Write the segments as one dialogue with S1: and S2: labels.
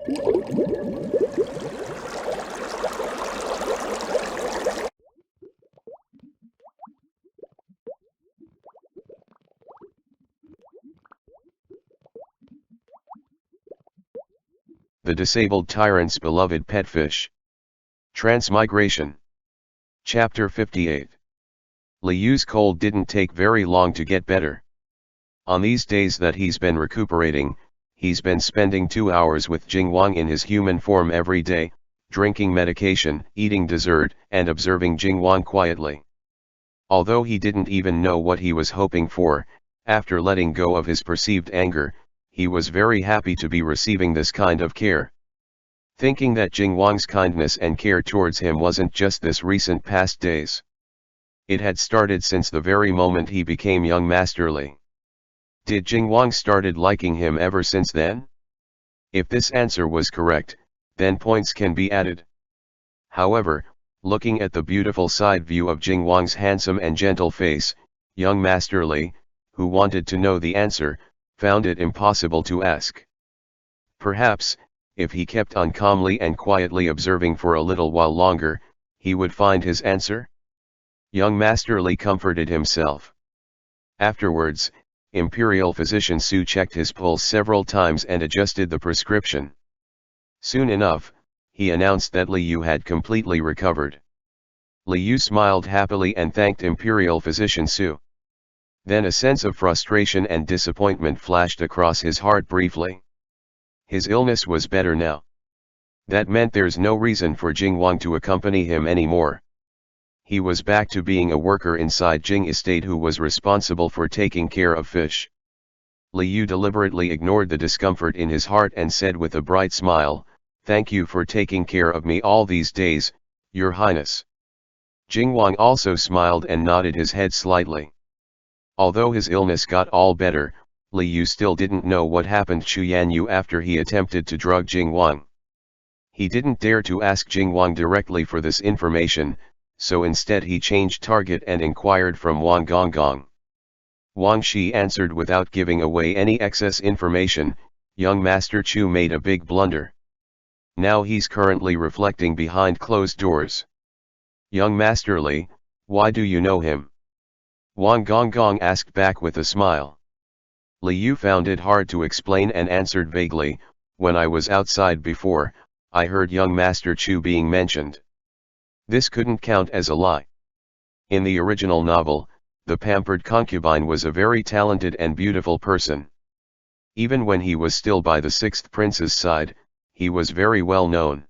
S1: The disabled tyrant's beloved pet fish. Transmigration. Chapter 58. Liyu's cold didn't take very long to get better. On these days that he's been recuperating, he's been spending 2 hours with Jingwang in his human form every day, drinking medication, eating dessert, and observing Jingwang quietly. Although he didn't even know what he was hoping for, after letting go of his perceived anger, he was very happy to be receiving this kind of care. Thinking that Jingwang's kindness and care towards him wasn't just this recent past days. It had started since the very moment he became young Master Li. Did Jingwang started liking him ever since then? If this answer was correct, then points can be added. However, looking at the beautiful side view of Jingwang's handsome and gentle face, young Master Li, who wanted to know the answer, found it impossible to ask. Perhaps, if he kept on calmly and quietly observing for a little while longer, he would find his answer? Young Master Li comforted himself. Afterwards, Imperial Physician Su checked his pulse several times and adjusted the prescription. Soon enough, he announced that Liu had completely recovered. Liu smiled happily and thanked Imperial Physician Su. Then a sense of frustration and disappointment flashed across his heart briefly. His illness was better now. That meant there's no reason for Jingwang to accompany him anymore. He was back to being a worker inside Jing Estate who was responsible for taking care of fish. Liu deliberately ignored the discomfort in his heart and said with a bright smile, "Thank you for taking care of me all these days, Your Highness." Jingwang also smiled and nodded his head slightly. Although his illness got all better, Liu still didn't know what happened to Xuěshān after he attempted to drug Jingwang. He didn't dare to ask Jingwang directly for this information, so instead he changed target and inquired from Wang Gonggong. Wang Shi answered without giving away any excess information. Young Master Chu made a big blunder. Now he's currently reflecting behind closed doors. Young Master Li, why do you know him? Wang Gonggong asked back with a smile. Liu found it hard to explain and answered vaguely, "When I was outside before, I heard young Master Chu being mentioned." This couldn't count as a lie. In the original novel, the pampered concubine was a very talented and beautiful person. Even when he was still by the sixth prince's side, he was very well known.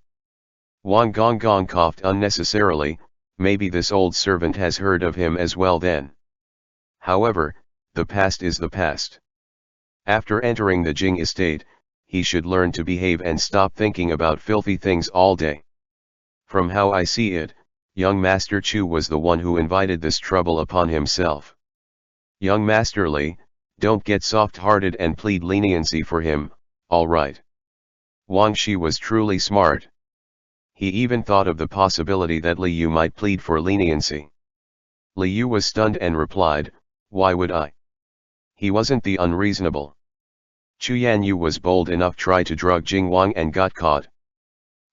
S1: Wang Gonggong coughed unnecessarily. Maybe this old servant has heard of him as well then. However, the past is the past. After entering the Jing estate, he should learn to behave and stop thinking about filthy things all day. From how I see it, young Master Chu was the one who invited this trouble upon himself. Young Master Li, don't get soft-hearted and plead leniency for him, all right. Wang Shi was truly smart. He even thought of the possibility that Liu might plead for leniency. Liu was stunned and replied, "Why would I? He wasn't the unreasonable. Xuěshān was bold enough to try to drug Jingwang and got caught.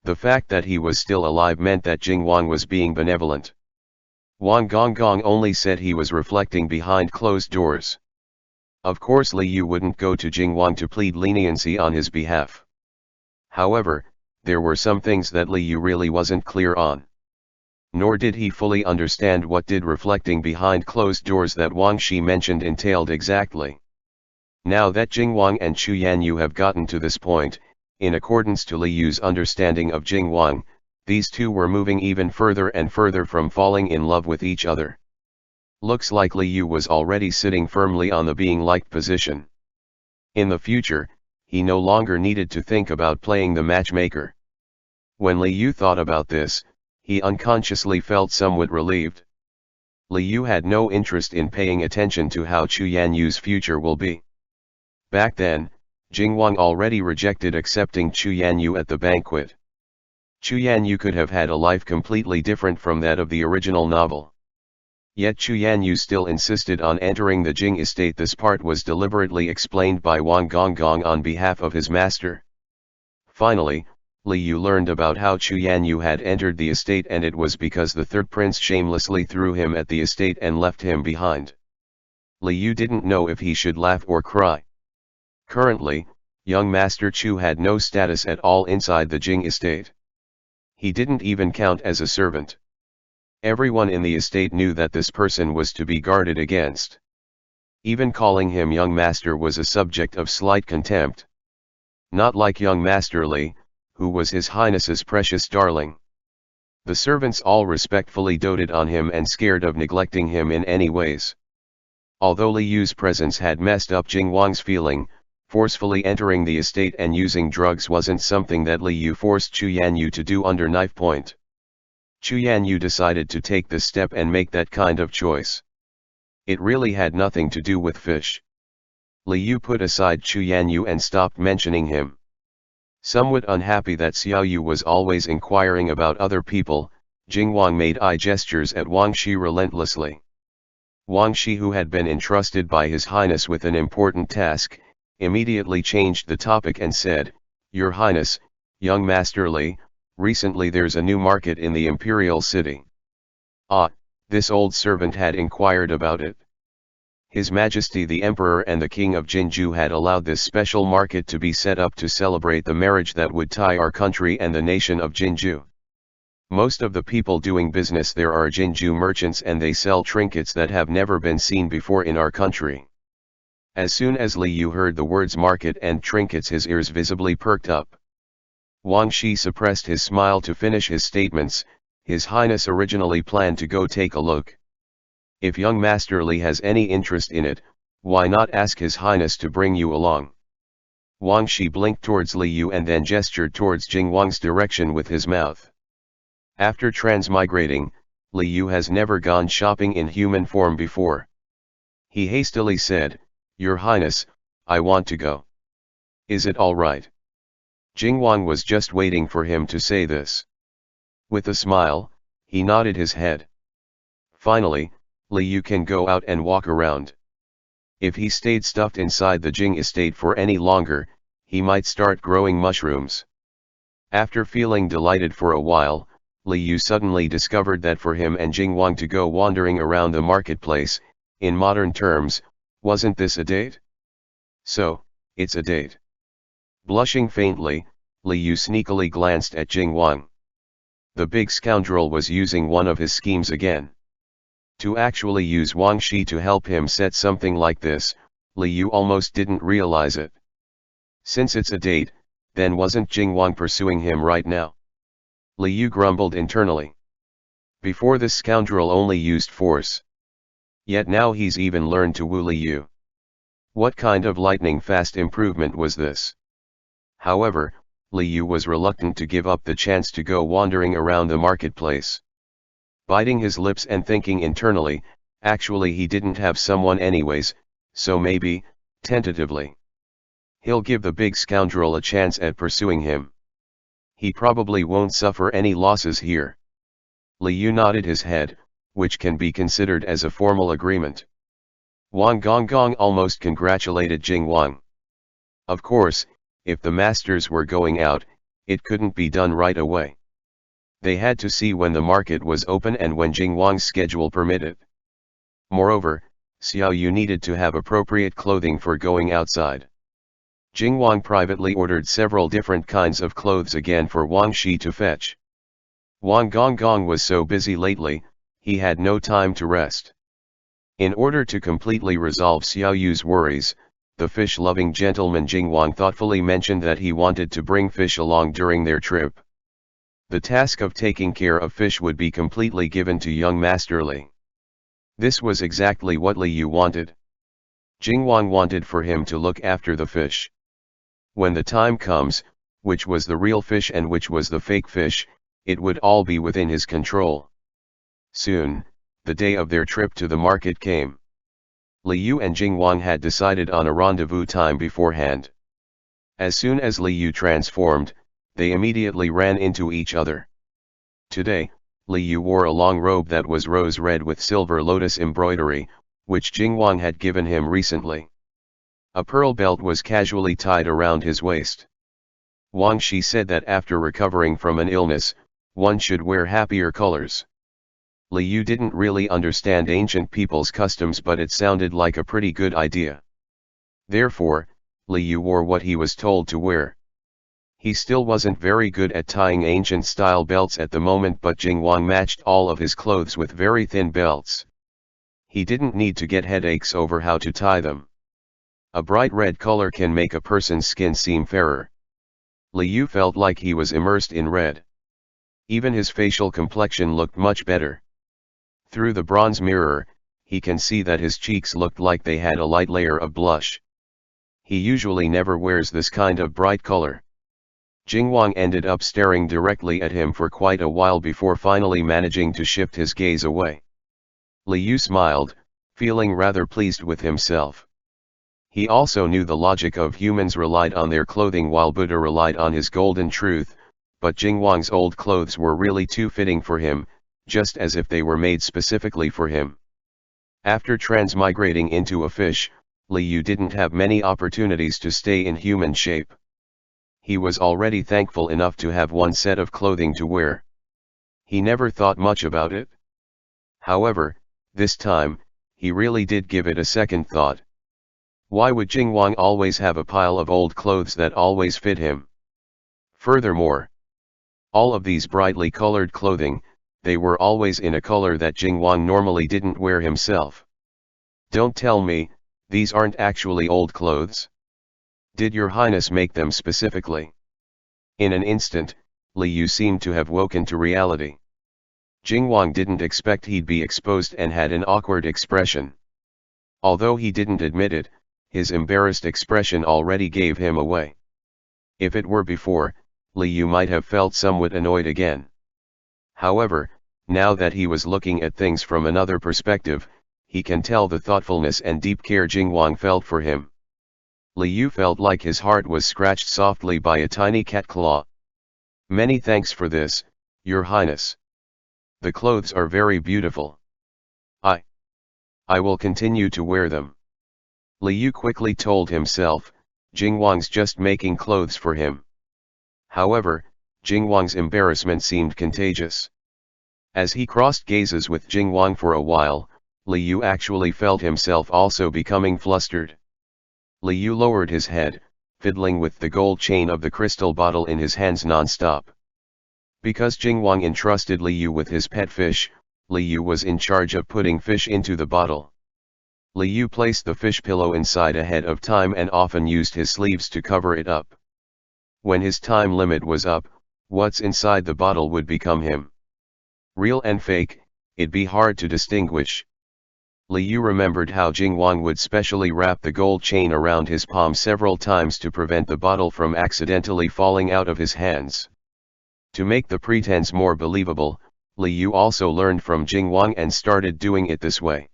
S1: The fact that he was still alive meant that Jingwang was being benevolent. Wang Gonggong only said he was reflecting behind closed doors. Of course Liu wouldn't go to Jingwang to plead leniency on his behalf. However, there were some things that Liu really wasn't clear on. Nor did he fully understand what did reflecting behind closed doors that Wang Shi mentioned entailed exactly. Now that Jingwang and Xuěshān have gotten to this point, in accordance to Liu's understanding of Jingwang, these two were moving even further and further from falling in love with each other. Looks like Liu was already sitting firmly on the being liked position. In the future, he no longer needed to think about playing the matchmaker. When Liu thought about this, he unconsciously felt somewhat relieved. Liu had no interest in paying attention to how Xuěshān's future will be. Back then, Jingwang already rejected accepting Xuěshān at the banquet. Xuěshān could have had a life completely different from that of the original novel. Yet Xuěshān still insisted on entering the Jing estate. This part was deliberately explained by Wang Gonggong on behalf of his master. Finally, Li Yu learned about how Xuěshān had entered the estate, and it was because the third prince shamelessly threw him at the estate and left him behind. Li Yu didn't know if he should laugh or cry. Currently, young Master Chu had no status at all inside the Jing estate. He didn't even count as a servant. Everyone in the estate knew that this person was to be guarded against. Even calling him young master was a subject of slight contempt. Not like young Master Li, who was His Highness's precious darling. The servants all respectfully doted on him and scared of neglecting him in any ways. Although Li Yu's presence had messed up Jing Wang's feeling, forcefully entering the estate and using drugs wasn't something that Li Yu forced Xuěshān to do under knife point. Xuěshān decided to take this step and make that kind of choice. It really had nothing to do with fish. Li Yu put aside Xuěshān and stopped mentioning him. Somewhat unhappy that Xiao Yu was always inquiring about other people, Jing Wang made eye gestures at Wang Shi relentlessly. Wang Shi, who had been entrusted by His Highness with an important task, immediately changed the topic and said, "Your Highness, young Master Li, recently there's a new market in the imperial city." Ah, this old servant had inquired about it. His Majesty the Emperor and the King of Jinju had allowed this special market to be set up to celebrate the marriage that would tie our country and the nation of Jinju. Most of the people doing business there are Jinju merchants, and they sell trinkets that have never been seen before in our country. As soon as Li Yu heard the words market and trinkets, his ears visibly perked up. Wang Shi suppressed his smile to finish his statements. His Highness originally planned to go take a look. If young Master Li has any interest in it, why not ask His Highness to bring you along? Wang Shi blinked towards Li Yu and then gestured towards Jing Wang's direction with his mouth. After transmigrating, Li Yu has never gone shopping in human form before. He hastily said, "Your Highness, I want to go. Is it all right?" Jing Wang was just waiting for him to say this. With a smile, he nodded his head. Finally, Li Yu can go out and walk around. If he stayed stuffed inside the Jing estate for any longer, he might start growing mushrooms. After feeling delighted for a while, Li Yu suddenly discovered that for him and Jing Wang to go wandering around the marketplace, in modern terms, wasn't this a date? So, it's a date. Blushing faintly, Li Yu sneakily glanced at Jing Wang. The big scoundrel was using one of his schemes again. To actually use Wang Shi to help him set something like this, Li Yu almost didn't realize it. Since it's a date, then wasn't Jing Wang pursuing him right now? Li Yu grumbled internally. Before, this scoundrel only used force. Yet now he's even learned to woo Li Yu. What kind of lightning-fast improvement was this? However, Li Yu was reluctant to give up the chance to go wandering around the marketplace. Biting his lips and thinking internally, actually he didn't have someone anyways, so maybe, tentatively, he'll give the big scoundrel a chance at pursuing him. He probably won't suffer any losses here. Li Yu nodded his head, which can be considered as a formal agreement. Wang Gonggong almost congratulated Jing Wang. Of course, if the masters were going out, it couldn't be done right away. They had to see when the market was open and when Jing Wang's schedule permitted. Moreover, Xiao Yu needed to have appropriate clothing for going outside. Jing Wang privately ordered several different kinds of clothes again for Wang Shi to fetch. Wang Gonggong was so busy lately, he had no time to rest. In order to completely resolve Xiao Yu's worries, the fish-loving gentleman Jing Wang thoughtfully mentioned that he wanted to bring fish along during their trip. The task of taking care of fish would be completely given to young Master Li. This was exactly what Li Yu wanted. Jing Wang wanted for him to look after the fish. When the time comes, which was the real fish and which was the fake fish, it would all be within his control. Soon, the day of their trip to the market came. Li Yu and Jing Wang had decided on a rendezvous time beforehand. As soon as Li Yu transformed, they immediately ran into each other. Today, Li Yu wore a long robe that was rose red with silver lotus embroidery, which Jing Wang had given him recently. A pearl belt was casually tied around his waist. Wang Shi said that after recovering from an illness, one should wear happier colors. Li Yu didn't really understand ancient people's customs, but it sounded like a pretty good idea. Therefore, Li Yu wore what he was told to wear. He still wasn't very good at tying ancient-style belts at the moment, but Jing Wang matched all of his clothes with very thin belts. He didn't need to get headaches over how to tie them. A bright red color can make a person's skin seem fairer. Li Yu felt like he was immersed in red. Even his facial complexion looked much better. Through the bronze mirror, he can see that his cheeks looked like they had a light layer of blush. He usually never wears this kind of bright color. Jing Wang ended up staring directly at him for quite a while before finally managing to shift his gaze away. Li Yu smiled, feeling rather pleased with himself. He also knew the logic of humans relied on their clothing while Buddha relied on his golden truth, but Jing Wang's old clothes were really too fitting for him, just as if they were made specifically for him. After transmigrating into a fish, Li Yu didn't have many opportunities to stay in human shape. He was already thankful enough to have one set of clothing to wear. He never thought much about it. However, this time, he really did give it a second thought. Why would Jing Wang always have a pile of old clothes that always fit him? Furthermore, all of these brightly colored clothing, they were always in a color that Jing Wang normally didn't wear himself. Don't tell me, these aren't actually old clothes? Did your highness make them specifically? In an instant, Li Yu seemed to have woken to reality. Jing Wang didn't expect he'd be exposed and had an awkward expression. Although he didn't admit it, his embarrassed expression already gave him away. If it were before, Li Yu might have felt somewhat annoyed again. However, now that he was looking at things from another perspective, he can tell the thoughtfulness and deep care Jing Wang felt for him. Li Yu felt like his heart was scratched softly by a tiny cat claw. Many thanks for this, your highness. The clothes are very beautiful. I will continue to wear them. Li Yu quickly told himself, Jing Wang's just making clothes for him. However, Jing Wang's embarrassment seemed contagious. As he crossed gazes with Jing Wang for a while, Li Yu actually felt himself also becoming flustered. Li Yu lowered his head, fiddling with the gold chain of the crystal bottle in his hands non-stop. Because Jing Wang entrusted Li Yu with his pet fish, Li Yu was in charge of putting fish into the bottle. Li Yu placed the fish pillow inside ahead of time and often used his sleeves to cover it up. When his time limit was up, what's inside the bottle would become him. Real and fake, it'd be hard to distinguish. Li Yu remembered how Jing Wang would specially wrap the gold chain around his palm several times to prevent the bottle from accidentally falling out of his hands. To make the pretense more believable, Li Yu also learned from Jing Wang and started doing it this way.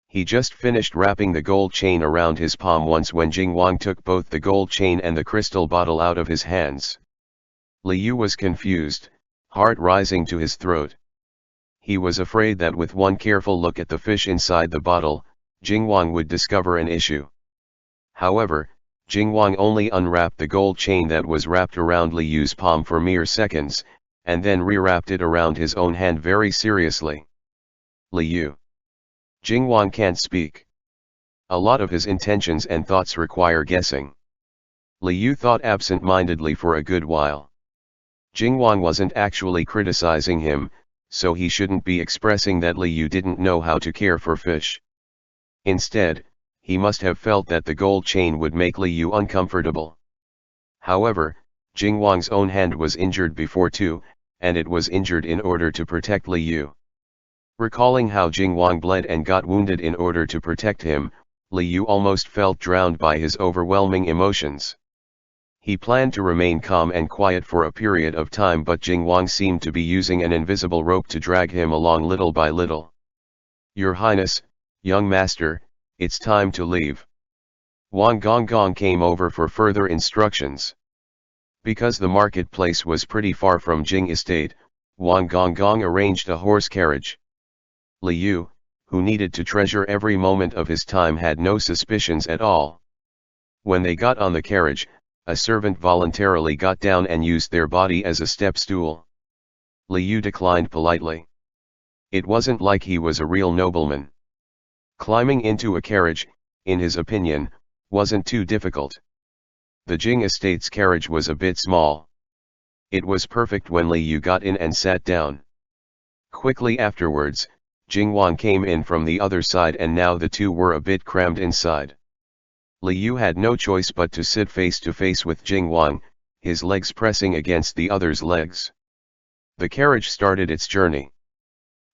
S1: He just finished wrapping the gold chain around his palm once when Jing Wang took both the gold chain and the crystal bottle out of his hands. Li Yu was confused, heart rising to his throat. He was afraid that with one careful look at the fish inside the bottle, Jing Wang would discover an issue. However, Jing Wang only unwrapped the gold chain that was wrapped around Li Yu's palm for mere seconds, and then rewrapped it around his own hand very seriously. Li Yu. Jing Wang can't speak. A lot of his intentions and thoughts require guessing. Li Yu thought absent-mindedly for a good while. Jing Wang wasn't actually criticizing him, so he shouldn't be expressing that Li Yu didn't know how to care for fish. Instead, he must have felt that the gold chain would make Li Yu uncomfortable. However, Jing Wang's own hand was injured before too, and it was injured in order to protect Li Yu. Recalling how Jing Wang bled and got wounded in order to protect him, Li Yu almost felt drowned by his overwhelming emotions. He planned to remain calm and quiet for a period of time, but Jing Wang seemed to be using an invisible rope to drag him along little by little. Your Highness, young master, it's time to leave. Wang Gonggong came over for further instructions. Because the marketplace was pretty far from Jing Estate, Wang Gonggong arranged a horse carriage. Li Yu, who needed to treasure every moment of his time, had no suspicions at all. When they got on the carriage, a servant voluntarily got down and used their body as a step stool. Liu declined politely. It wasn't like he was a real nobleman. Climbing into a carriage, in his opinion, wasn't too difficult. The Jing estate's carriage was a bit small. It was perfect when Liu got in and sat down. Quickly afterwards, Jingwang came in from the other side and now the two were a bit crammed inside. Liu had no choice but to sit face to face with Jingwang, his legs pressing against the other's legs. The carriage started its journey.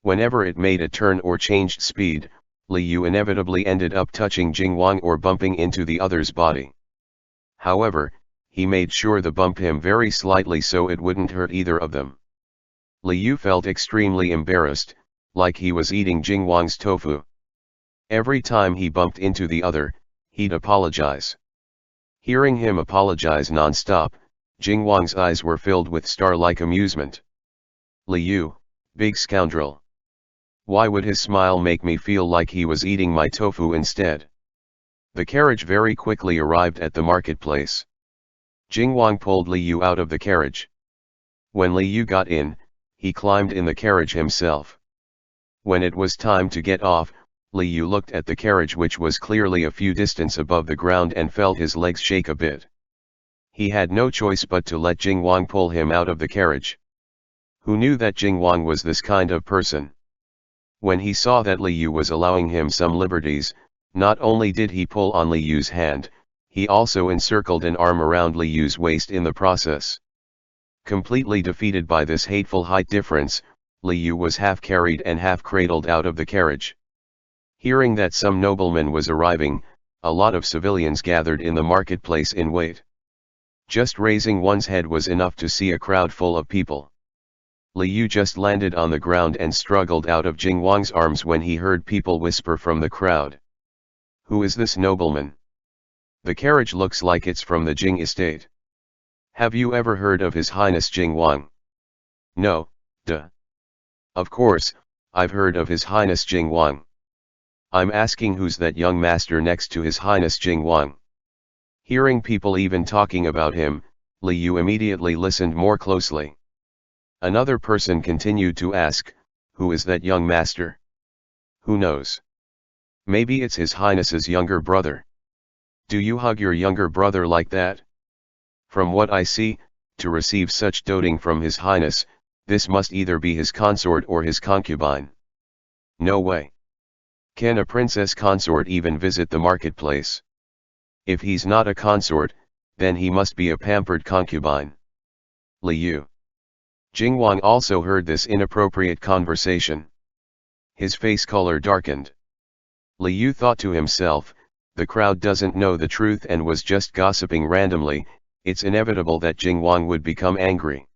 S1: Whenever it made a turn or changed speed, Liu inevitably ended up touching Jingwang or bumping into the other's body. However, he made sure to bump him very slightly so it wouldn't hurt either of them. Liu felt extremely embarrassed, like he was eating Jingwang's tofu. Every time he bumped into the other, he'd apologize. Hearing him apologize non-stop, Jingwang's eyes were filled with star-like amusement. Liu, big scoundrel. Why would his smile make me feel like he was eating my tofu instead? The carriage very quickly arrived at the marketplace. Jingwang pulled Liu out of the carriage. When Liu got in, he climbed in the carriage himself. When it was time to get off, Liu looked at the carriage which was clearly a few distance above the ground and felt his legs shake a bit. He had no choice but to let Jingwang pull him out of the carriage. Who knew that Jingwang was this kind of person? When he saw that Liu was allowing him some liberties, not only did he pull on Liu's hand, he also encircled an arm around Liu's waist in the process. Completely defeated by this hateful height difference, Liu was half carried and half cradled out of the carriage. Hearing that some nobleman was arriving, a lot of civilians gathered in the marketplace in wait. Just raising one's head was enough to see a crowd full of people. Liu just landed on the ground and struggled out of Jingwang's arms when he heard people whisper from the crowd. Who is this nobleman? The carriage looks like it's from the Jing estate. Have you ever heard of His Highness Jingwang? No, duh. Of course, I've heard of His Highness Jingwang. I'm asking who's that young master next to His Highness Jingwang? Hearing people even talking about him, Liu immediately listened more closely. Another person continued to ask, who is that young master? Who knows? Maybe it's His Highness's younger brother. Do you hug your younger brother like that? From what I see, to receive such doting from His Highness, this must either be his consort or his concubine. No way. Can a princess consort even visit the marketplace? If he's not a consort, then he must be a pampered concubine. Liu. Jingwang also heard this inappropriate conversation. His face color darkened. Liu thought to himself, the crowd doesn't know the truth and was just gossiping randomly, it's inevitable that Jingwang would become angry.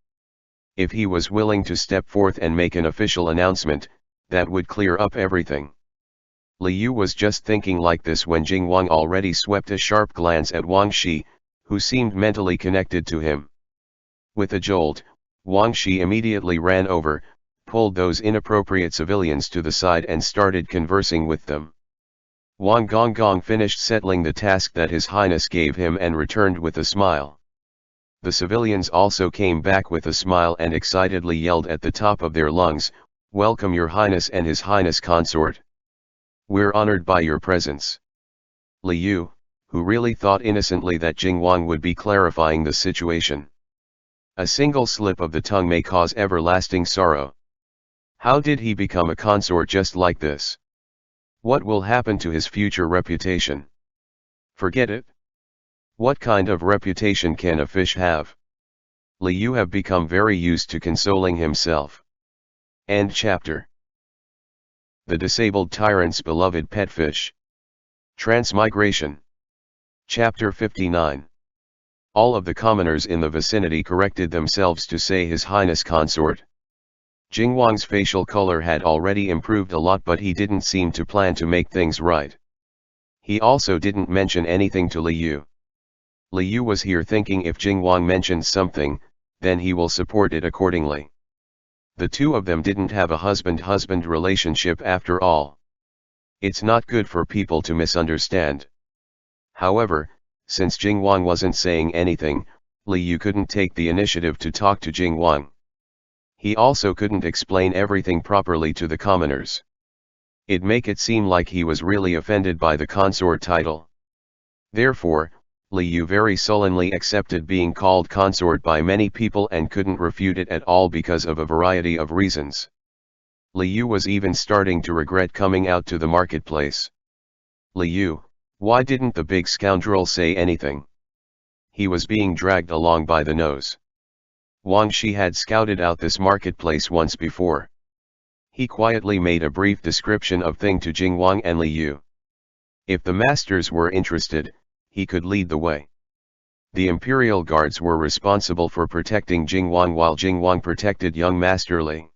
S1: If he was willing to step forth and make an official announcement, that would clear up everything. Liu was just thinking like this when Jingwang already swept a sharp glance at Wang Shi, who seemed mentally connected to him. With a jolt, Wang Shi immediately ran over, pulled those inappropriate civilians to the side and started conversing with them. Wang Gonggong finished settling the task that His Highness gave him and returned with a smile. The civilians also came back with a smile and excitedly yelled at the top of their lungs, "Welcome Your Highness and His Highness Consort. We're honored by your presence." Liu, who really thought innocently that Jingwang would be clarifying the situation. A single slip of the tongue may cause everlasting sorrow. How did he become a consort just like this? What will happen to his future reputation? Forget it. What kind of reputation can a fish have? Liu have become very used to consoling himself. End chapter. The disabled tyrant's beloved pet fish. Transmigration. Chapter 59. All of the commoners in the vicinity corrected themselves to say His Highness Consort. Jingwang's facial color had already improved a lot, but he didn't seem to plan to make things right. He also didn't mention anything to Liu. Liu was here thinking if Jingwang mentions something, then he will support it accordingly. The two of them didn't have a husband-husband relationship after all. It's not good for people to misunderstand. However, Since Jingwang wasn't saying anything, Li Yu couldn't take the initiative to talk to Jingwang. He also couldn't explain everything properly to the commoners. It'd make it seem like he was really offended by the consort title. Therefore, Li Yu very sullenly accepted being called consort by many people and couldn't refute it at all because of a variety of reasons. Li Yu was even starting to regret coming out to the marketplace. Li Yu, why didn't the big scoundrel say anything? He was being dragged along by the nose. Wang Shi had scouted out this marketplace once before. He quietly made a brief description of thing to Jingwang and Li Yu. If the masters were interested, he could lead the way. The imperial guards were responsible for protecting Jingwang while Jingwang protected young Master Li.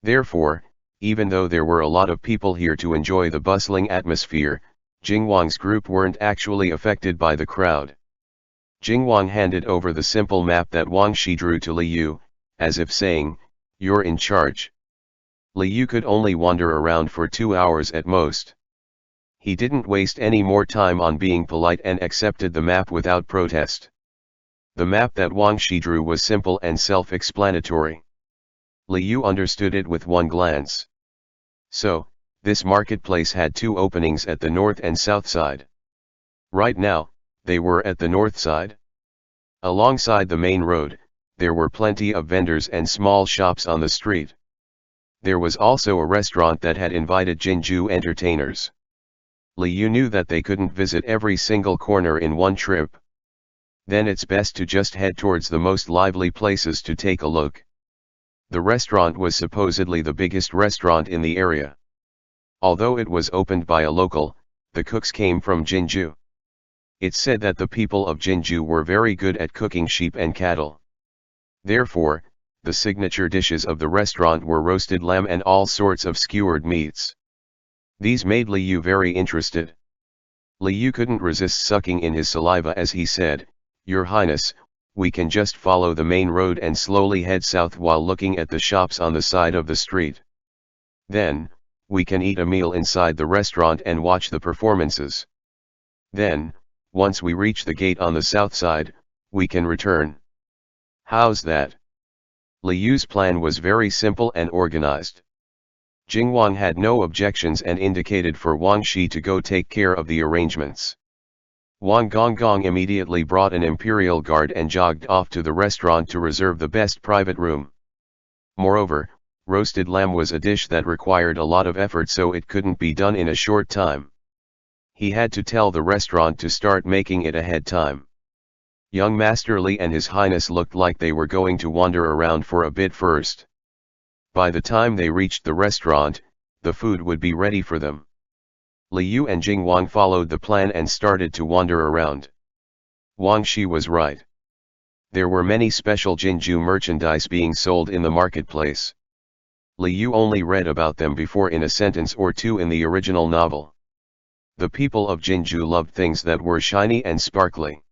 S1: Therefore, even though there were a lot of people here to enjoy the bustling atmosphere, Jingwang's group weren't actually affected by the crowd. Jingwang handed over the simple map that Wang Shi drew to Li Yu, as if saying, "You're in charge." Li Yu could only wander around for 2 hours at most. He didn't waste any more time on being polite and accepted the map without protest. The map that Wang Shi drew was simple and self-explanatory. Li Yu understood it with one glance. So, this marketplace had 2 openings at the north and south side. Right now, they were at the north side. Alongside the main road, there were plenty of vendors and small shops on the street. There was also a restaurant that had invited Jinju entertainers. Li Yu knew that they couldn't visit every single corner in one trip. Then it's best to just head towards the most lively places to take a look. The restaurant was supposedly the biggest restaurant in the area. Although it was opened by a local, the cooks came from Jinju. It's said that the people of Jinju were very good at cooking sheep and cattle. Therefore, the signature dishes of the restaurant were roasted lamb and all sorts of skewered meats. These made Li Yu very interested. Li Yu couldn't resist sucking in his saliva as he said, "Your Highness, we can just follow the main road and slowly head south while looking at the shops on the side of the street. Then, we can eat a meal inside the restaurant and watch the performances. Then, once we reach the gate on the south side, we can return. How's that?" Li Yu's plan was very simple and organized. Jingwang had no objections and indicated for Wang Shi to go take care of the arrangements. Wang Gonggong immediately brought an imperial guard and jogged off to the restaurant to reserve the best private room. Moreover, roasted lamb was a dish that required a lot of effort, so it couldn't be done in a short time. He had to tell the restaurant to start making it ahead time. Young Master Li and His Highness looked like they were going to wander around for a bit first. By the time they reached the restaurant, the food would be ready for them. Li Yu and Jingwang followed the plan and started to wander around. Wang Shi was right. There were many special Jinju merchandise being sold in the marketplace. Li Yu only read about them before in a sentence or two in the original novel. The people of Jinju loved things that were shiny and sparkly.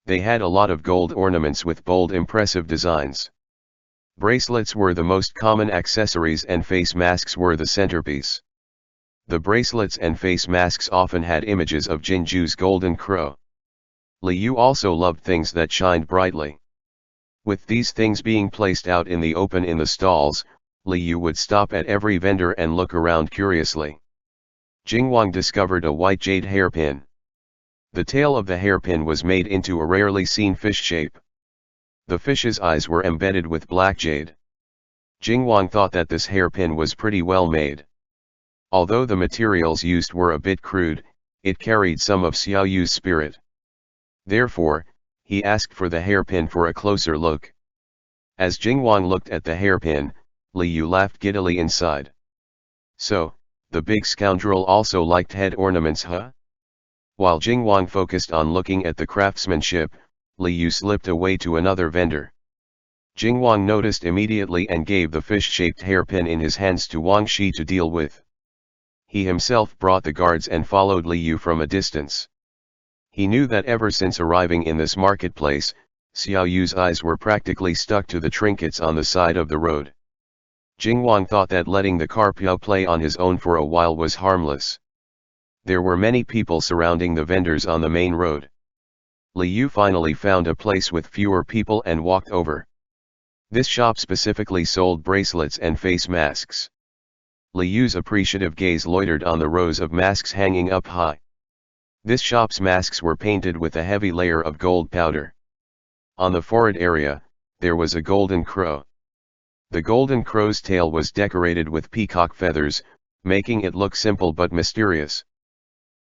S1: They had a lot of gold ornaments with bold impressive designs. Bracelets were the most common accessories and face masks were the centerpiece. The bracelets and face masks often had images of Jinju's golden crow. Li Yu also loved things that shined brightly. With these things being placed out in the open in the stalls, Li Yu would stop at every vendor and look around curiously. Jingwang discovered a white jade hairpin. The tail of the hairpin was made into a rarely seen fish shape. The fish's eyes were embedded with black jade. Jingwang thought that this hairpin was pretty well made. Although the materials used were a bit crude, it carried some of Xiao Yu's spirit. Therefore, he asked for the hairpin for a closer look. As Jingwang looked at the hairpin, Li Yu laughed giddily inside. So, the big scoundrel also liked head ornaments, huh? While Jingwang focused on looking at the craftsmanship, Li Yu slipped away to another vendor. Jingwang noticed immediately and gave the fish-shaped hairpin in his hands to Wang Shi to deal with. He himself brought the guards and followed Li Yu from a distance. He knew that ever since arriving in this marketplace, Xiao Yu's eyes were practically stuck to the trinkets on the side of the road. Jingwang thought that letting the Carpio play on his own for a while was harmless. There were many people surrounding the vendors on the main road. Liu finally found a place with fewer people and walked over. This shop specifically sold bracelets and face masks. Liu's appreciative gaze loitered on the rows of masks hanging up high. This shop's masks were painted with a heavy layer of gold powder. On the forehead area, there was a golden crow. The golden crow's tail was decorated with peacock feathers, making it look simple but mysterious.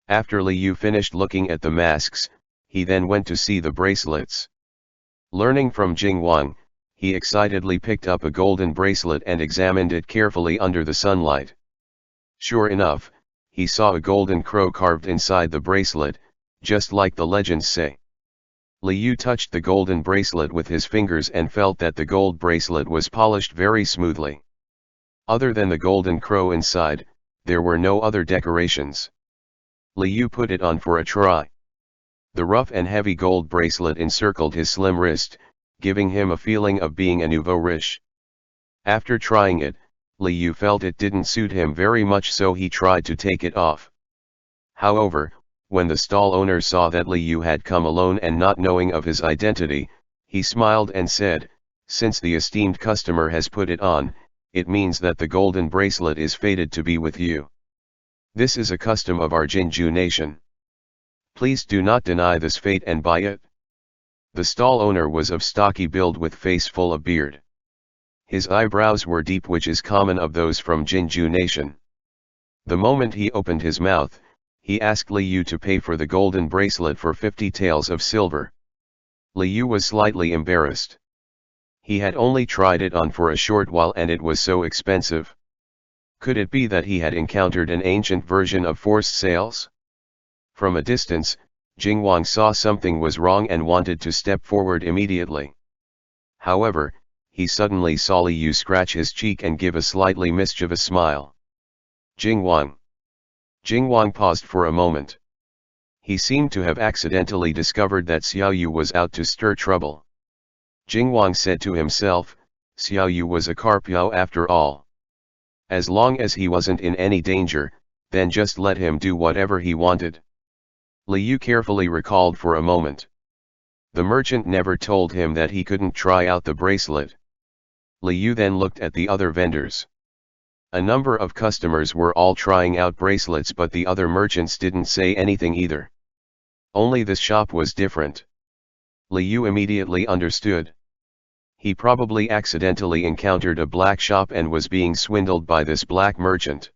S1: After Liu finished looking at the masks, he then went to see the bracelets. Learning from Jing Wang, he excitedly picked up a golden bracelet and examined it carefully under the sunlight. Sure enough, he saw a golden crow carved inside the bracelet, just like the legends say. Liu touched the golden bracelet with his fingers and felt that the gold bracelet was polished very smoothly. Other than the golden crow inside, there were no other decorations. Liu put it on for a try. The rough and heavy gold bracelet encircled his slim wrist, giving him a feeling of being a nouveau riche. After trying it, Liu felt it didn't suit him very much, so he tried to take it off. However, when the stall owner saw that Liu had come alone and not knowing of his identity, he smiled and said, "Since the esteemed customer has put it on, it means that the golden bracelet is fated to be with you. This is a custom of our Jinju nation. Please do not deny this fate and buy it." The stall owner was of stocky build with face full of beard. His eyebrows were deep, which is common of those from Jinju nation. The moment he opened his mouth, he asked Liu to pay for the golden bracelet for 50 taels of silver. Liu was slightly embarrassed. He had only tried it on for a short while and it was so expensive. Could it be that he had encountered an ancient version of forced sales? From a distance, Jing Wang saw something was wrong and wanted to step forward immediately. However, he suddenly saw Liu scratch his cheek and give a slightly mischievous smile. Jing Wang. Jing Wang paused for a moment. He seemed to have accidentally discovered that Xiao Yu was out to stir trouble. Jing Wang said to himself, Xiao Yu was a Carpio after all. As long as he wasn't in any danger, then just let him do whatever he wanted. Liu carefully recalled for a moment. The merchant never told him that he couldn't try out the bracelet. Liu then looked at the other vendors. A number of customers were all trying out bracelets, but the other merchants didn't say anything either. Only this shop was different. Liu immediately understood. He probably accidentally encountered a black shop and was being swindled by this black merchant.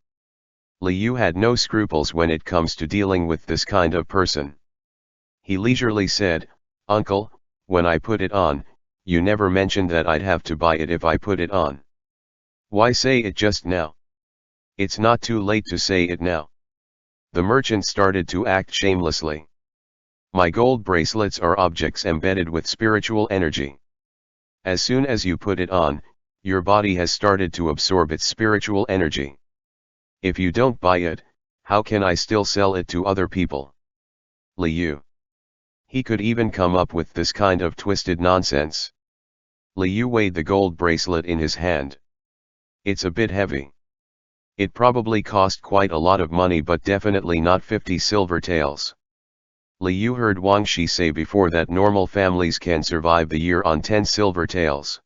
S1: Liu had no scruples when it comes to dealing with this kind of person. He leisurely said, "Uncle, when I put it on, you never mentioned that I'd have to buy it if I put it on. Why say it just now? It's not too late to say it now." The merchant started to act shamelessly. "My gold bracelets are objects embedded with spiritual energy. As soon as you put it on, your body has started to absorb its spiritual energy. If you don't buy it, how can I still sell it to other people?" Liu. He could even come up with this kind of twisted nonsense. Liu weighed the gold bracelet in his hand. It's a bit heavy. It probably cost quite a lot of money, but definitely not 50 silver taels. Liu heard Wang Shi say before that normal families can survive the year on 10 silver taels.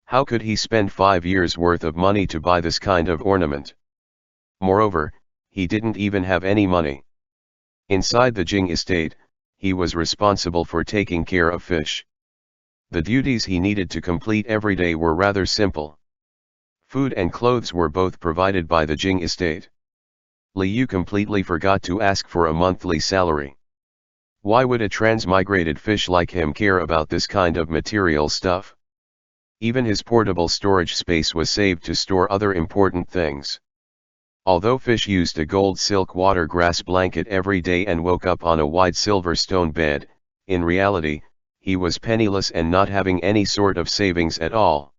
S1: How could he spend 5 years' worth of money to buy this kind of ornament? Moreover, he didn't even have any money. Inside the Jing estate, he was responsible for taking care of fish. The duties he needed to complete every day were rather simple. Food and clothes were both provided by the Jing estate. Liu completely forgot to ask for a monthly salary. Why would a transmigrated fish like him care about this kind of material stuff? Even his portable storage space was saved to store other important things. Although fish used a gold silk water grass blanket every day and woke up on a white silver stone bed, in reality, he was penniless and not having any sort of savings at all.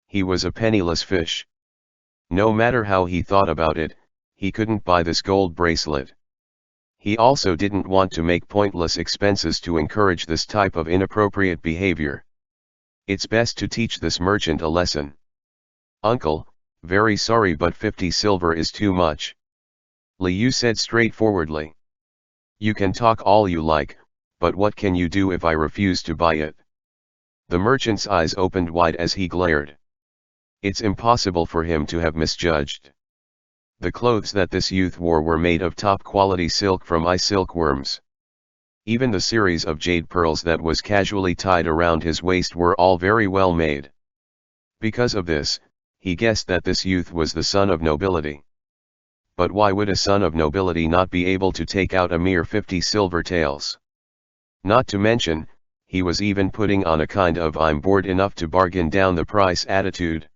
S1: He was a penniless fish. No matter how he thought about it, he couldn't buy this gold bracelet. He also didn't want to make pointless expenses to encourage this type of inappropriate behavior. It's best to teach this merchant a lesson. "Uncle, very sorry, but 50 silver is too much," Liu said straightforwardly. "You can talk all you like, But what can you do if I refuse to buy it? The merchant's eyes opened wide as he glared. It's impossible for him to have misjudged. The clothes that this youth wore were made of top-quality silk from silkworms. Even the series of jade pearls that was casually tied around his waist were all very well made. Because of this, he guessed that this youth was the son of nobility. But why would a son of nobility not be able to take out a mere 50 silver taels? Not to mention, he was even putting on a kind of "I'm bored enough to bargain down the price" attitude.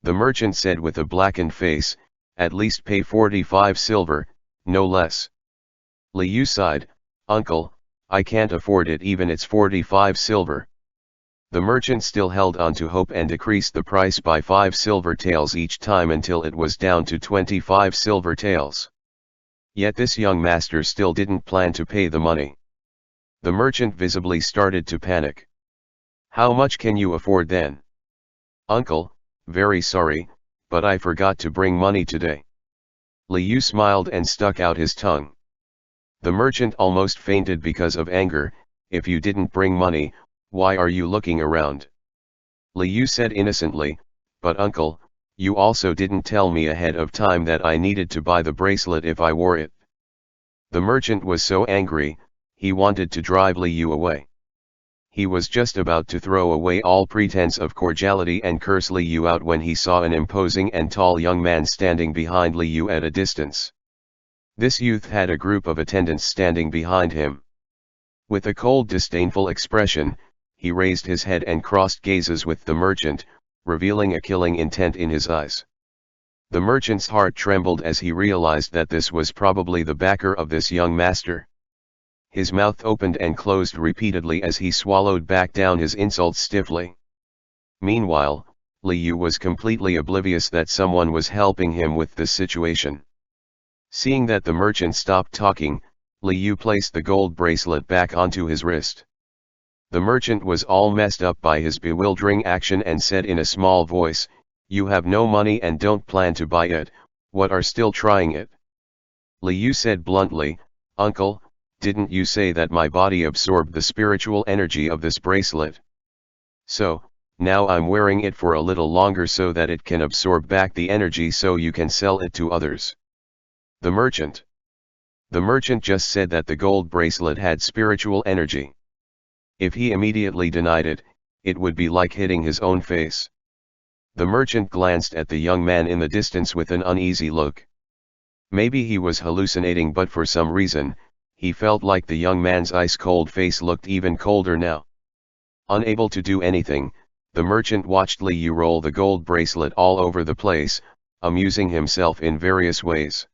S1: The merchant said with a blackened face, "At least pay 45 silver, no less." Liu sighed, "Uncle, I can't afford it even it's 45 silver. The merchant still held on to hope and decreased the price by 5 silver taels each time until it was down to 25 silver taels. Yet this young master still didn't plan to pay the money. The merchant visibly started to panic. "How much can you afford then?" "Uncle, very sorry, but I forgot to bring money today." Liu smiled and stuck out his tongue. The merchant almost fainted because of anger. "If you didn't bring money, why are you looking around?" Liu said innocently, "But uncle, you also didn't tell me ahead of time that I needed to buy the bracelet if I wore it." The merchant was so angry, he wanted to drive Liu away. He was just about to throw away all pretense of cordiality and curse Liu out when he saw an imposing and tall young man standing behind Liu at a distance. This youth had a group of attendants standing behind him. With a cold, disdainful expression, he raised his head and crossed gazes with the merchant, revealing a killing intent in his eyes. The merchant's heart trembled as he realized that this was probably the backer of this young master. His mouth opened and closed repeatedly as he swallowed back down his insults stiffly. Meanwhile, Liu was completely oblivious that someone was helping him with this situation. Seeing that the merchant stopped talking, Liu placed the gold bracelet back onto his wrist. The merchant was all messed up by his bewildering action and said in a small voice, "You have no money and don't plan to buy it, what are still trying it?" Liu said bluntly, "Uncle, didn't you say that my body absorbed the spiritual energy of this bracelet? So, now I'm wearing it for a little longer so that it can absorb back the energy so you can sell it to others." The merchant just said that the gold bracelet had spiritual energy. If he immediately denied it, it would be like hitting his own face. The merchant glanced at the young man in the distance with an uneasy look. Maybe he was hallucinating, but for some reason, he felt like the young man's ice-cold face looked even colder now. Unable to do anything, the merchant watched Liu roll the gold bracelet all over the place, amusing himself in various ways.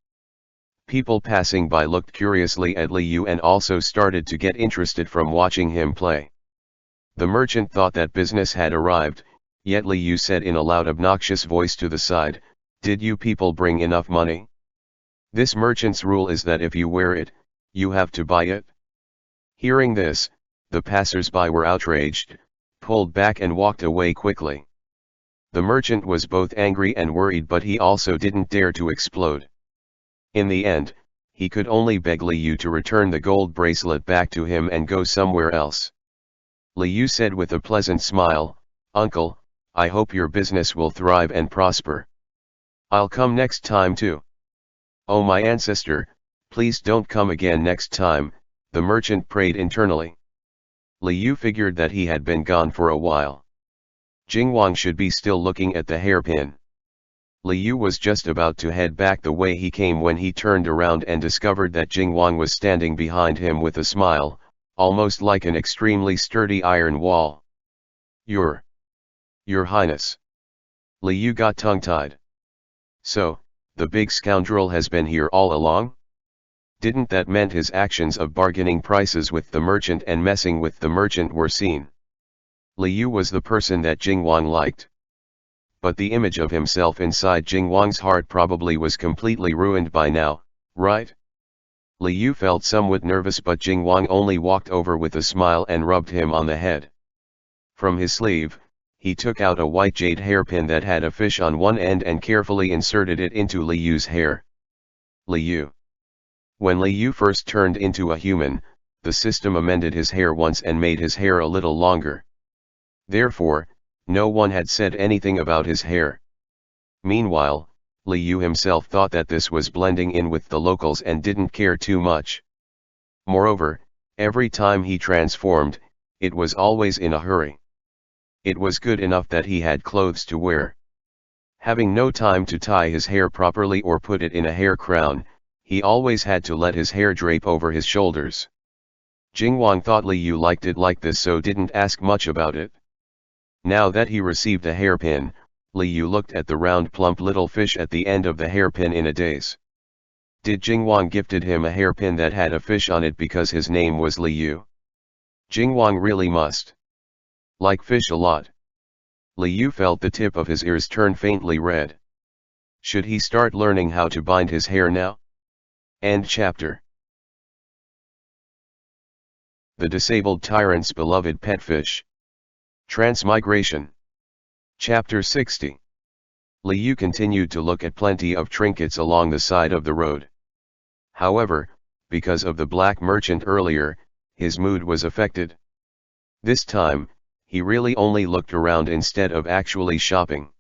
S1: People passing by looked curiously at Liu and also started to get interested from watching him play. The merchant thought that business had arrived, yet Liu said in a loud obnoxious voice to the side, "Did you people bring enough money? This merchant's rule is that if you wear it, you have to buy it." Hearing this, the passers-by were outraged, pulled back and walked away quickly. The merchant was both angry and worried, but he also didn't dare to explode. In the end, he could only beg Liu to return the gold bracelet back to him and go somewhere else. Liu said with a pleasant smile, "Uncle, I hope your business will thrive and prosper. I'll come next time too." "Oh my ancestor, please don't come again next time," the merchant prayed internally. Liu figured that he had been gone for a while. Jingwang should be still looking at the hairpin. Liu was just about to head back the way he came when he turned around and discovered that Jingwang was standing behind him with a smile, almost like an extremely sturdy iron wall. Your Highness." Liu got tongue-tied. "So, the big scoundrel has been here all along? Didn't that mean his actions of bargaining prices with the merchant and messing with the merchant were seen?" Liu was the person that Jingwang liked. But the image of himself inside Jingwang's heart probably was completely ruined by now, right? Liu felt somewhat nervous, but Jingwang only walked over with a smile and rubbed him on the head. From his sleeve, he took out a white jade hairpin that had a fish on one end and carefully inserted it into Liu's hair. Liu. When Liu first turned into a human, the system amended his hair once and made his hair a little longer. Therefore, no one had said anything about his hair. Meanwhile, Li Yu himself thought that this was blending in with the locals and didn't care too much. Moreover, every time he transformed, it was always in a hurry. It was good enough that he had clothes to wear. Having no time to tie his hair properly or put it in a hair crown, he always had to let his hair drape over his shoulders. Jingwang thought Li Yu liked it like this, so didn't ask much about it. Now that he received a hairpin, Li Yu looked at the round plump little fish at the end of the hairpin in a daze. Did Jingwang gifted him a hairpin that had a fish on it because his name was Li Yu? Jingwang really must like fish a lot. Li Yu felt the tip of his ears turn faintly red. Should he start learning how to bind his hair now? End chapter. The disabled tyrant's beloved pet fish. Transmigration. Chapter 60. Li Yu continued to look at plenty of trinkets along the side of the road. However, because of the black merchant earlier, his mood was affected. This time, he really only looked around instead of actually shopping.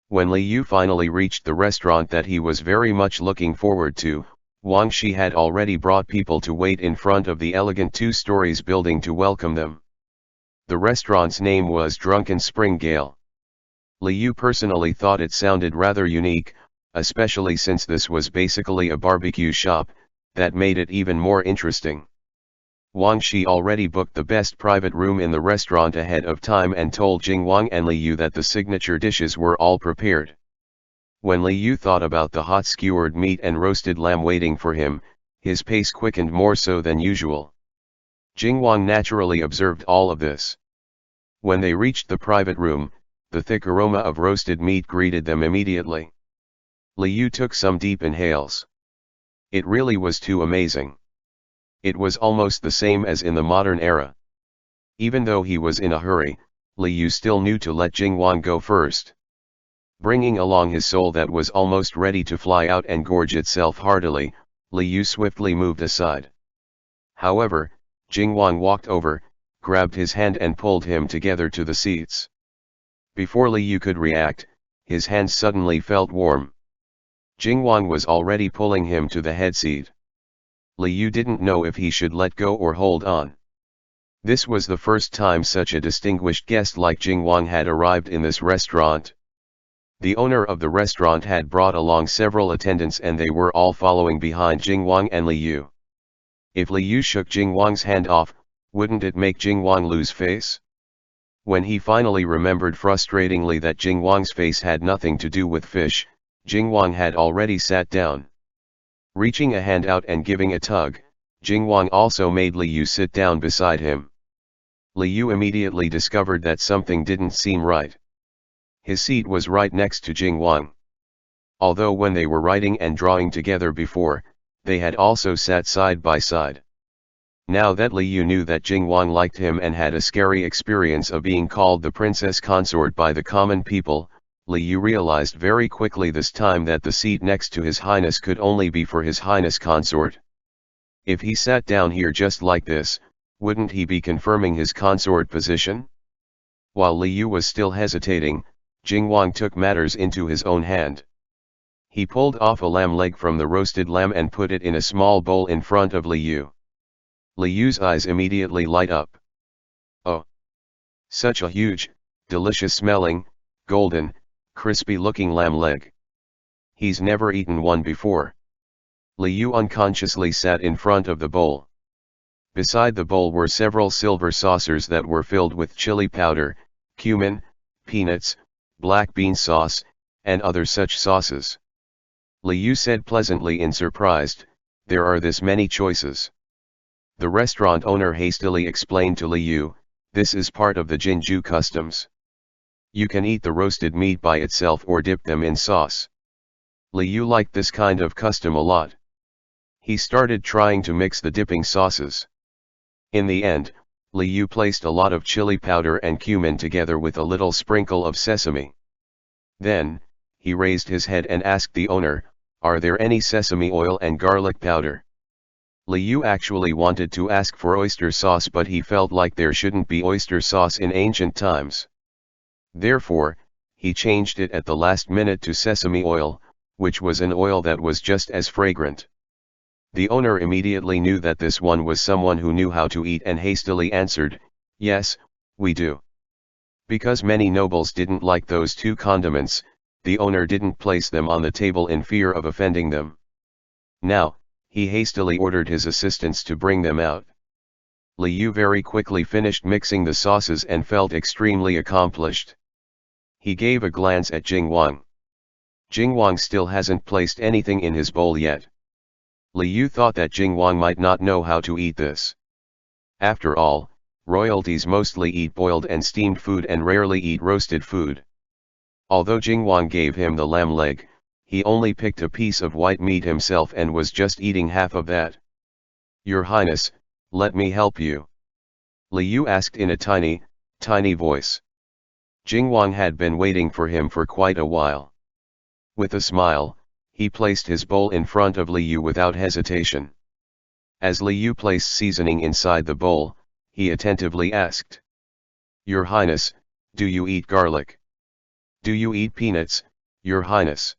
S1: When Li Yu finally reached the restaurant that he was very much looking forward to, Wang Shi had already brought people to wait in front of the elegant 2-story building to welcome them. The restaurant's name was Drunken Spring Gale. Li Yu personally thought it sounded rather unique, especially since this was basically a barbecue shop, that made it even more interesting. Wang Shi already booked the best private room in the restaurant ahead of time and told Jingwang and Li Yu that the signature dishes were all prepared. When Li Yu thought about the hot skewered meat and roasted lamb waiting for him, his pace quickened more so than usual. Jingwang naturally observed all of this. When they reached the private room, the thick aroma of roasted meat greeted them immediately. Li Yu took some deep inhales. It really was too amazing. It was almost the same as in the modern era. Even though he was in a hurry, Li Yu still knew to let Jingwang go first. Bringing along his soul that was almost ready to fly out and gorge itself heartily, Li Yu swiftly moved aside. However, Jingwang walked over, grabbed his hand and pulled him together to the seats. Before Li Yu could react, his hands suddenly felt warm. Jingwang was already pulling him to the head seat. Li Yu didn't know if he should let go or hold on. This was the first time such a distinguished guest like Jingwang had arrived in this restaurant. The owner of the restaurant had brought along several attendants and they were all following behind Jingwang and Li Yu. If Li Yu shook Jingwang's hand off, wouldn't it make Jingwang lose face? When he finally remembered frustratingly that Jingwang's face had nothing to do with fish, Jingwang had already sat down. Reaching a hand out and giving a tug, Jingwang also made Li Yu sit down beside him. Li Yu immediately discovered that something didn't seem right. His seat was right next to Jingwang. Although when they were writing and drawing together before, they had also sat side by side. Now that Li Yu knew that Jingwang liked him and had a scary experience of being called the princess consort by the common people, Li Yu realized very quickly this time that the seat next to His Highness could only be for His Highness consort. If he sat down here just like this, wouldn't he be confirming his consort position? While Li Yu was still hesitating, Jingwang took matters into his own hand. He pulled off a lamb leg from the roasted lamb and put it in a small bowl in front of Li Yu. Li Yu's eyes immediately light up. Oh! Such a huge, delicious smelling, golden, crispy looking lamb leg. He's never eaten one before. Li Yu unconsciously sat in front of the bowl. Beside the bowl were several silver saucers that were filled with chili powder, cumin, peanuts, black bean sauce, and other such sauces. Li Yu said pleasantly in surprised, "There are this many choices." The restaurant owner hastily explained to Li Yu, "This is part of the Jinju customs. You can eat the roasted meat by itself or dip them in sauce." Li Yu liked this kind of custom a lot. He started trying to mix the dipping sauces. In the end, Li Yu placed a lot of chili powder and cumin together with a little sprinkle of sesame. Then, he raised his head and asked the owner, "Are there any sesame oil and garlic powder?" Li Yu actually wanted to ask for oyster sauce, but he felt like there shouldn't be oyster sauce in ancient times. Therefore, he changed it at the last minute to sesame oil, which was an oil that was just as fragrant. The owner immediately knew that this one was someone who knew how to eat and hastily answered, "Yes, we do." Because many nobles didn't like those two condiments, the owner didn't place them on the table in fear of offending them. Now, he hastily ordered his assistants to bring them out. Li Yu very quickly finished mixing the sauces and felt extremely accomplished. He gave a glance at Jingwang. Jingwang still hasn't placed anything in his bowl yet. Li Yu thought that Jingwang might not know how to eat this. After all, royalties mostly eat boiled and steamed food and rarely eat roasted food. Although Jingwang gave him the lamb leg, he only picked a piece of white meat himself and was just eating half of that. "Your Highness, let me help you?" Li Yu asked in a tiny voice. Jingwang had been waiting for him for quite a while. With a smile, he placed his bowl in front of Li Yu without hesitation. As Li Yu placed seasoning inside the bowl, he attentively asked, "Your Highness, do you eat garlic? Do you eat peanuts, Your Highness?"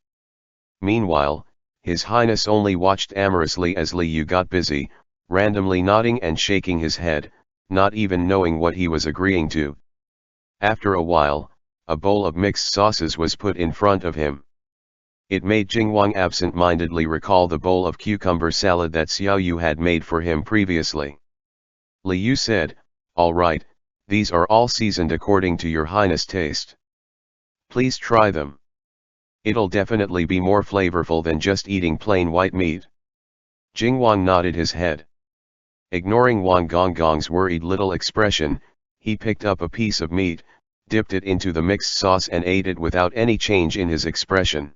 S1: Meanwhile, His Highness only watched amorously as Li Yu got busy, randomly nodding and shaking his head, not even knowing what he was agreeing to. After a while, a bowl of mixed sauces was put in front of him. It made Jingwang absent-mindedly recall the bowl of cucumber salad that Xiao Yu had made for him previously. Li Yu said, "All right, these are all seasoned according to Your Highness' taste. Please try them. It'll definitely be more flavorful than just eating plain white meat." Jingwang nodded his head. Ignoring Wang Gonggong's worried little expression, he picked up a piece of meat, dipped it into the mixed sauce and ate it without any change in his expression.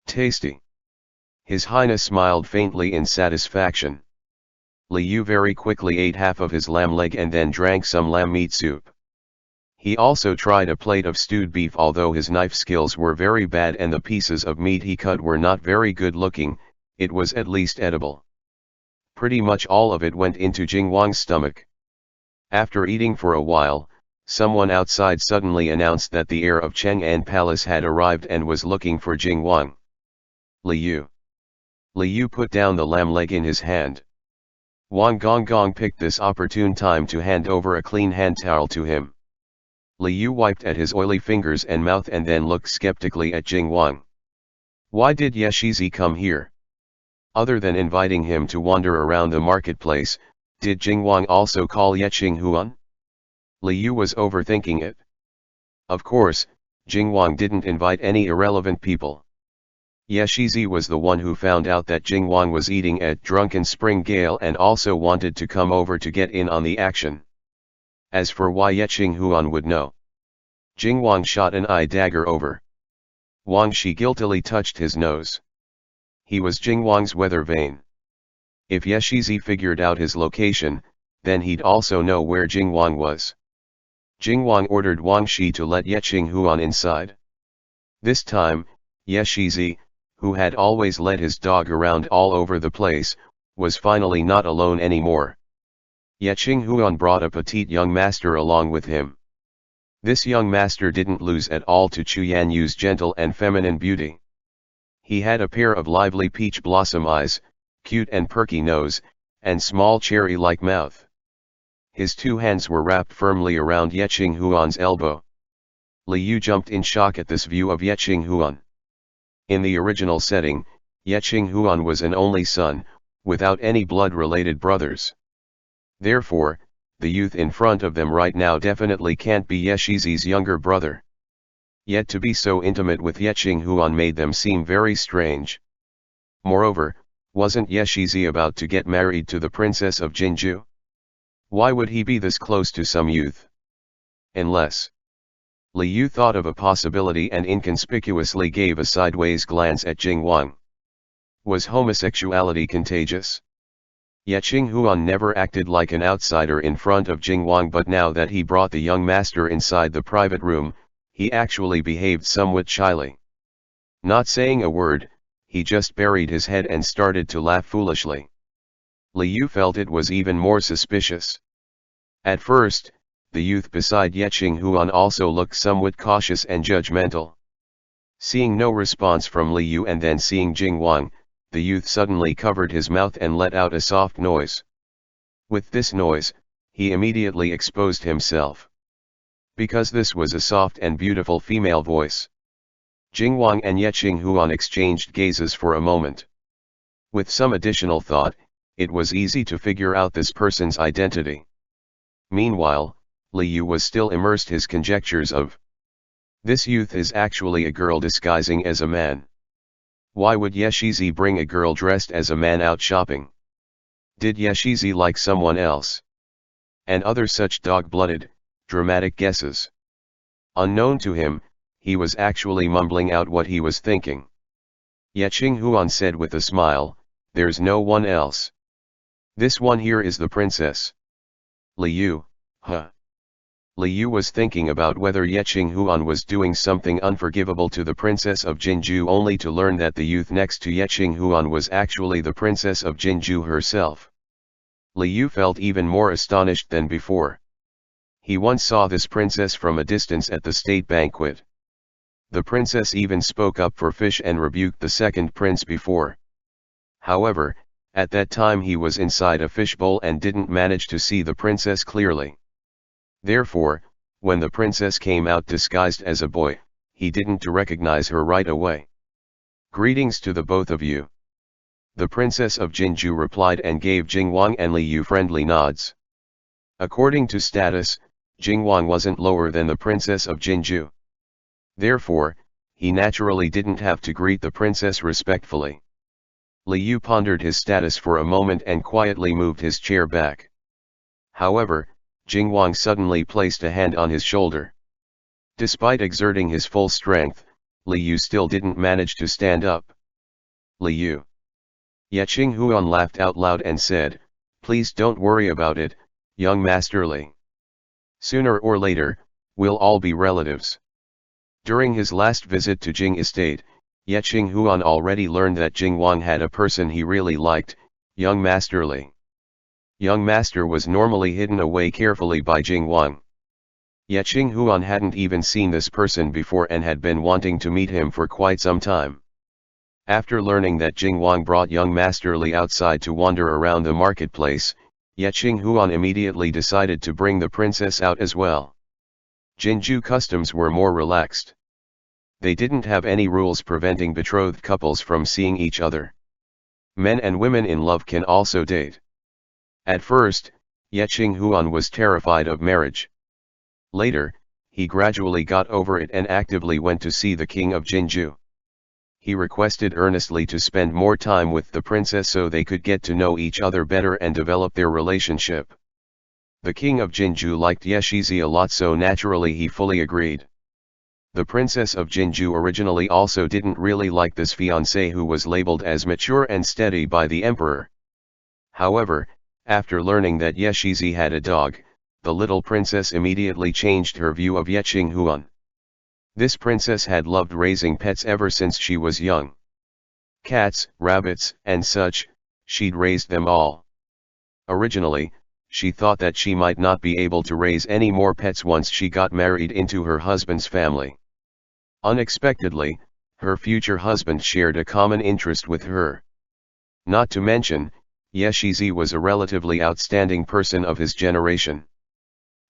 S1: "Tasty." His Highness smiled faintly in satisfaction. Li Yu very quickly ate half of his lamb leg and then drank some lamb meat soup. He also tried a plate of stewed beef, although his knife skills were very bad and the pieces of meat he cut were not very good looking, it was at least edible. Pretty much all of it went into Jingwang's stomach. After eating for a while, someone outside suddenly announced that the heir of Chang'an Palace had arrived and was looking for Jingwang. Li Yu. Li Yu put down the lamb leg in his hand. Wang Gonggong picked this opportune time to hand over a clean hand towel to him. Li Yu wiped at his oily fingers and mouth and then looked skeptically at Jingwang. Why did Xuěshān come here? Other than inviting him to wander around the marketplace, did Jingwang also call Xuěshān? Li Yu was overthinking it. Of course, Jingwang didn't invite any irrelevant people. Xuěshān was the one who found out that Jingwang was eating at Drunken Spring Gale and also wanted to come over to get in on the action. As for why Xuěshān would know. Jingwang shot an eye dagger over. Wang Shi guiltily touched his nose. He was Jingwang's weather vane. If Xuěshān figured out his location, then he'd also know where Jingwang was. Jingwang ordered Wang Shi to let Xuěshān inside. This time, Xuěshān, who had always led his dog around all over the place, was finally not alone anymore. Xuěshān brought a petite young master along with him. This young master didn't lose at all to Chu Yanyu's gentle and feminine beauty. He had a pair of lively peach blossom eyes, cute and perky nose, and small cherry-like mouth. His two hands were wrapped firmly around Xuěshān's elbow. Li Yu jumped in shock at this view of Xuěshān. In the original setting, Xuěshān was an only son, without any blood-related brothers. Therefore, the youth in front of them right now definitely can't be Xuěshān's younger brother. Yet to be so intimate with Xuěshān made them seem very strange. Moreover, wasn't Xuěshān about to get married to the princess of Jinju? Why would he be this close to some youth? Unless... Li Yu thought of a possibility and inconspicuously gave a sideways glance at Jingwang. Was homosexuality contagious? Xuěshān never acted like an outsider in front of Jingwang, but now that he brought the young master inside the private room, he actually behaved somewhat shyly. Not saying a word, he just buried his head and started to laugh foolishly. Li Yu felt it was even more suspicious. At first, the youth beside Yeching Huan also looked somewhat cautious and judgmental. Seeing no response from Li Yu and then seeing Jing Wang, the youth suddenly covered his mouth and let out a soft noise. With this noise, he immediately exposed himself. Because this was a soft and beautiful female voice. Jing Wang and Yeching Huan exchanged gazes for a moment. With some additional thought, it was easy to figure out this person's identity. Meanwhile, Li Yu was still immersed his conjectures of, this youth is actually a girl disguising as a man. Why would Yeshizi bring a girl dressed as a man out shopping? Did Yeshizi like someone else? And other such dog-blooded, dramatic guesses. Unknown to him, he was actually mumbling out what he was thinking. Yeching Huan said with a smile, there's no one else. This one here is the princess. Li Yu, huh? Li Yu was thinking about whether Yeching Huan was doing something unforgivable to the princess of Jinju only to learn that the youth next to Yeching Huan was actually the princess of Jinju herself. Li Yu felt even more astonished than before. He once saw this princess from a distance at the state banquet. The princess even spoke up for fish and rebuked the second prince before. However, at that time he was inside a fishbowl and didn't manage to see the princess clearly. Therefore, when the princess came out disguised as a boy, he didn't recognize her right away. Greetings to the both of you. The princess of Jinju replied and gave Jing Wang and Li Yu friendly nods. According to status, Jing Wang wasn't lower than the princess of Jinju. Therefore, he naturally didn't have to greet the princess respectfully. Li Yu pondered his status for a moment and quietly moved his chair back. However, Jing Wang suddenly placed a hand on his shoulder. Despite exerting his full strength, Li Yu still didn't manage to stand up. Li Yu. Yeching Huan laughed out loud and said, please don't worry about it, young Master Li. Sooner or later, we'll all be relatives. During his last visit to Jing Estate, Yeching Huan already learned that Jing Wang had a person he really liked, young Master Li. Young Master was normally hidden away carefully by Jing Wang. Yeching Huan hadn't even seen this person before and had been wanting to meet him for quite some time. After learning that Jing Wang brought young Master Li outside to wander around the marketplace, Yeching Huan immediately decided to bring the princess out as well. Jinju customs were more relaxed. They didn't have any rules preventing betrothed couples from seeing each other. Men and women in love can also date. At first, Yeching Huan was terrified of marriage. Later, he gradually got over it and actively went to see the king of Jinju. He requested earnestly to spend more time with the princess so they could get to know each other better and develop their relationship. The king of Jinju liked Yeshizi a lot, so naturally he fully agreed. The princess of Jinju originally also didn't really like this fiancé who was labeled as mature and steady by the emperor. However, after learning that Yeshizi had a dog, the little princess immediately changed her view of Yeching Huan. This princess had loved raising pets ever since she was young. Cats, rabbits, and such, she'd raised them all. Originally, she thought that she might not be able to raise any more pets once she got married into her husband's family. Unexpectedly, her future husband shared a common interest with her. Not to mention, Yeshizi was a relatively outstanding person of his generation.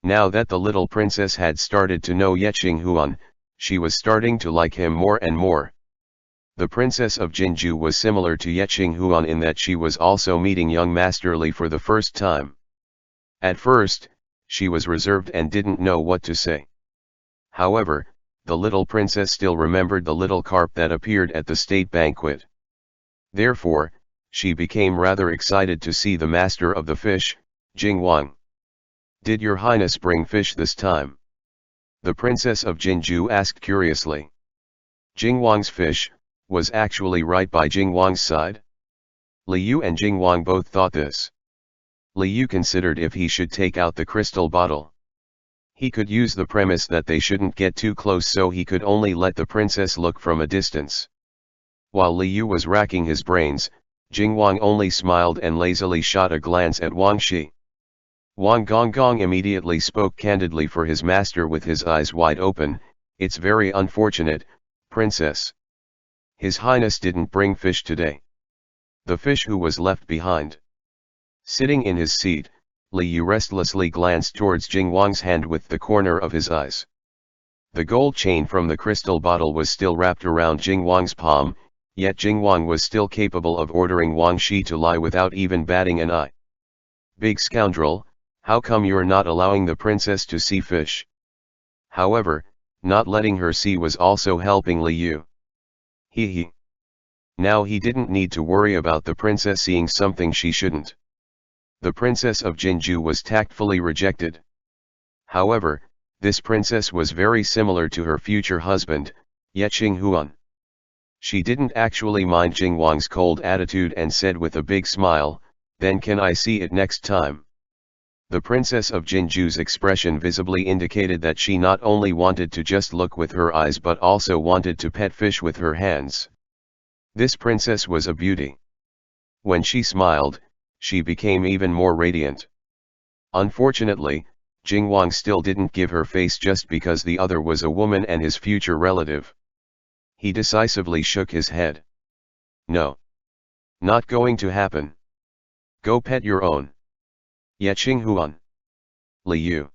S1: Now that the little princess had started to know Yeching Huan, she was starting to like him more and more. The princess of Jinju was similar to Yeching Huan in that she was also meeting young Master Li for the first time. At first, she was reserved and didn't know what to say. However, the little princess still remembered the little carp that appeared at the state banquet. Therefore, she became rather excited to see the master of the fish, Jing Wang. Did your highness bring fish this time? The princess of Jinju asked curiously. Jing Wang's fish was actually right by Jing Wang's side. Li Yu and Jing Wang both thought this. Li Yu considered if he should take out the crystal bottle. He could use the premise that they shouldn't get too close, so he could only let the princess look from a distance. While Li Yu was racking his brains, Jing Wang only smiled and lazily shot a glance at Wang Shi. Wang Gonggong immediately spoke candidly for his master with his eyes wide open, "It's very unfortunate, princess. His Highness didn't bring fish today." The fish who was left behind. Sitting in his seat, Li Yu restlessly glanced towards Jing Wang's hand with the corner of his eyes. The gold chain from the crystal bottle was still wrapped around Jing Wang's palm, yet Jing Wang was still capable of ordering Wang Shi to lie without even batting an eye. "Big scoundrel, how come you're not allowing the princess to see fish?" However, not letting her see was also helping Li Yu. He. Now he didn't need to worry about the princess seeing something she shouldn't. The princess of Jinju was tactfully rejected. However, this princess was very similar to her future husband, Ye Qinghuan. She didn't actually mind Jing Wang's cold attitude and said with a big smile, "Then can I see it next time?" The princess of Jinju's expression visibly indicated that she not only wanted to just look with her eyes but also wanted to pet fish with her hands. This princess was a beauty. When she smiled, she became even more radiant. Unfortunately, Jing Wang still didn't give her face just because the other was a woman and his future relative. He decisively shook his head. "No. Not going to happen. Go pet your own." Ye Qinghuan. Li Yu.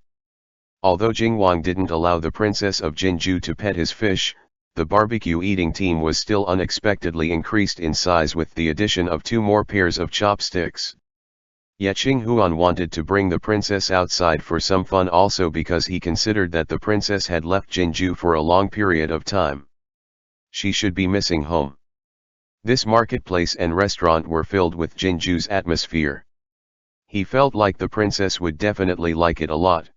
S1: Although Jing Wang didn't allow the princess of Jinju to pet his fish, the barbecue eating team was still unexpectedly increased in size with the addition of 2 more pairs of chopsticks. Ye Qinghuan wanted to bring the princess outside for some fun also because he considered that the princess had left Jinju for a long period of time. She should be missing home. This marketplace and restaurant were filled with Jinju's atmosphere. He felt like the princess would definitely like it a lot.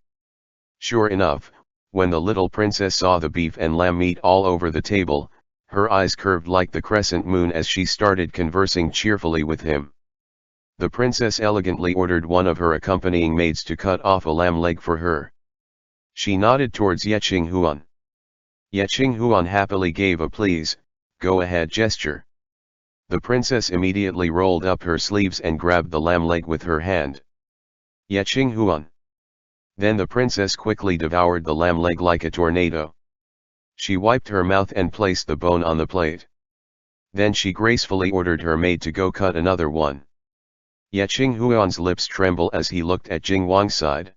S1: Sure enough, when the little princess saw the beef and lamb meat all over the table, her eyes curved like the crescent moon as she started conversing cheerfully with him. The princess elegantly ordered one of her accompanying maids to cut off a lamb leg for her. She nodded towards Ye Qinghuan. Ye Qinghuan happily gave a "please, go ahead" gesture. The princess immediately rolled up her sleeves and grabbed the lamb leg with her hand. Ye Qinghuan. Then the princess quickly devoured the lamb leg like a tornado. She wiped her mouth and placed the bone on the plate. Then she gracefully ordered her maid to go cut another one. Ye Qinghuan's lips trembled as he looked at Jing Wang's side.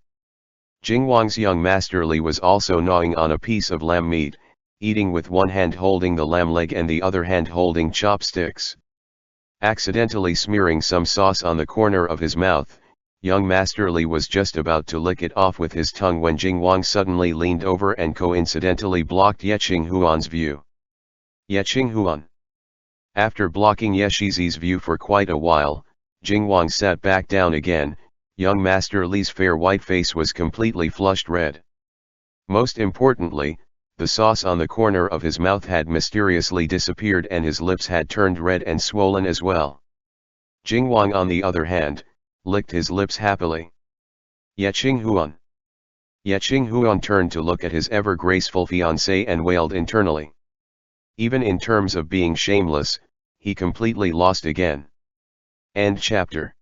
S1: Jing Wang's young master Li was also gnawing on a piece of lamb meat, eating with one hand holding the lamb leg and the other hand holding chopsticks. Accidentally smearing some sauce on the corner of his mouth, young Master Li was just about to lick it off with his tongue when Jing Wang suddenly leaned over and coincidentally blocked Ye Qinghuan's view. Ye Qinghuan. After blocking Ye Shizi's view for quite a while, Jing Wang sat back down again. Young Master Li's fair white face was completely flushed red. Most importantly, the sauce on the corner of his mouth had mysteriously disappeared and his lips had turned red and swollen as well. Jing Wang on the other hand, licked his lips happily. Ye Qinghuan. Ye Qinghuan turned to look at his ever-graceful fiancée and wailed internally. Even in terms of being shameless, he completely lost again. End chapter.